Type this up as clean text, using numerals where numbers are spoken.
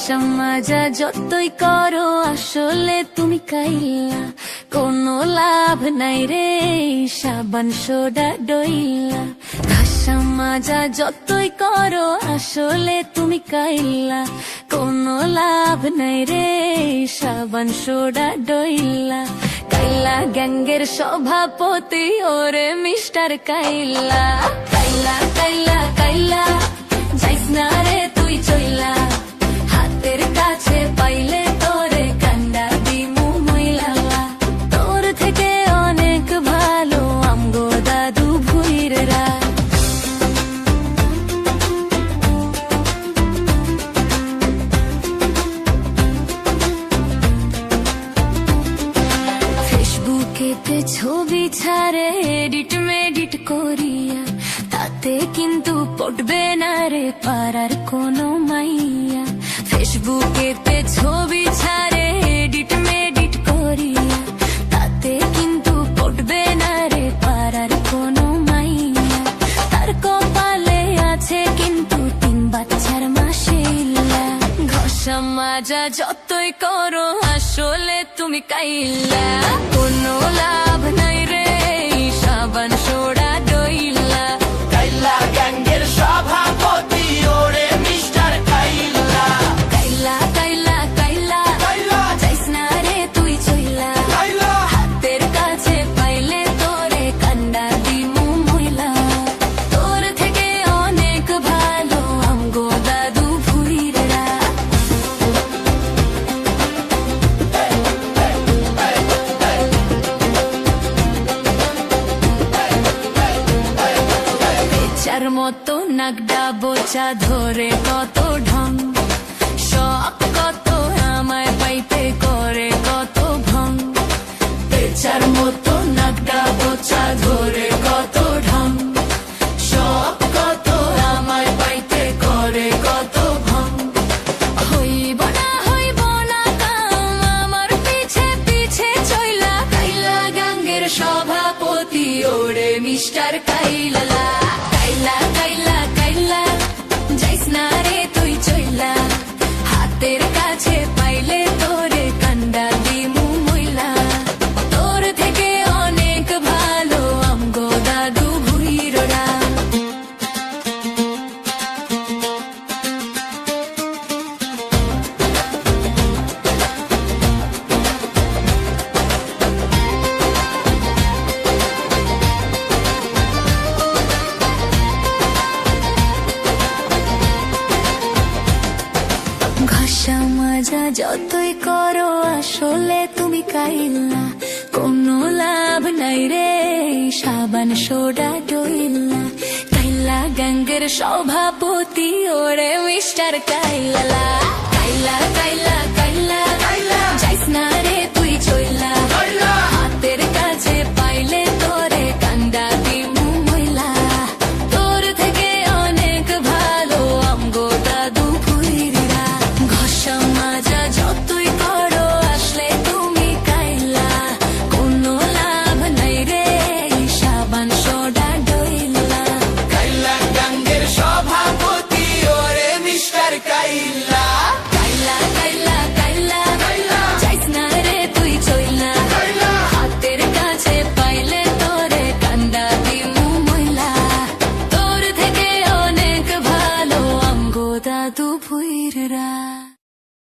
ঘষা মাজা যতই করো আসলে তুমি কাইলা, কোনো লাভ নাই রে সাবান সোডা ডইলা। ঘষা মাজা যতই করো আসলে তুমি কাইলা, কোনো লাভ নাই রে সাবান সোডা ডইলা। কাইলা গ্যাংয়ের সভাপতি ওরে মিস্টার কাইলা। কাইলা কাইলা কাইলা যাইস না রে তুই চইলা, হাতের কাছে পাইলে তোরে কান্ডা দিমু মইলা। তোর থেকে অনেক ভালো আমগো দাদু ভুইররা। ফেসবুকেতে ছবি ছাড়ে এডিট মেডিট করিয়া, তাতে কিন্তু পটবে না রে পাড়ার কোনো মাইয়া। ফেসবুকেতে ছবি ছাড়ে এডিট মেডিট করিয়া, তাতে কিন্তু পটবে না রে পাড়ার কোনো মাইয়া। তার কপালে আছে কিন্তু 3 বাচ্চার মাশাআল্লাহ। ঘষা মাজা যতই করো আসলে তুমি কাইলা, কোনো লাভ নাই রে সাবান সোডা ডইলা। কাইলা গ্যাংয়ের সভাপতি ওরে মিস্টার কাইলা। কাইলা কাইলা কাইলা কাইলা যাইস না রে তুই চইলা, কাইলা হাতের কাছে পাইলে তোরে কান্ডা দিমু মইলা। তোর থেকে অনেক ভালো আমগো দাদু ভুইররা। বেচার মতো নাগডা বোচা ধরে কত ঢং, শখ কত আমায় পাইতে করে কত ভং। বেচার মতো নাগডা বোচা ধরে কত ঢং, শখ কত আমায় পাইতে করে কত ভং। হইব না কাম আমার পিছে পিছে চইলা, কাইলা গ্যাংয়ের সভাপতি ওরে মিস্টার কাইলা। কাইলা কাইলা কাইলা যাইস না রে তুই চইলা, হাতের কাছে পাইলে তোরে কান্ডা দিমু মইলা। তোর থেকে অনেক ভালো আমগো দাদু ভুইররা। ঘষা মাজা যতই করো আসলে তুমি কাইলা, কোনো লাভ নাই রে সাবান সোডা ডইলা। কাইলা গ্যাংয়ের সভাপতি ওরে মিস্টার কাইলা। কাইলা কাইলা কাইলা কাইলা যাইস না রে তুই চইলা, কাইলা হাতের কাছে পাইলে তোরে কান্ডা দিমু মইলা। তোর থেকে অনেক ভালো আমগো দাদু ভুইররা। ঘষা মাজা যতই করো আসলে তুমি কাইলা, কোনো লাভ নাই রে সাবান সোডা ডইলা। কাইলা গ্যাংয়ের সভাপতি ওরে মিস্টার কাইলা। কাইলা কাইলা কাইলা কাইলা যাইস না রে তুই চইলা, কাইলা হাতের কাছে পাইলে তোরে কান্ডা দিমু মইলা। তোর থেকে অনেক ভালো আমগো দাদু ভুইররা।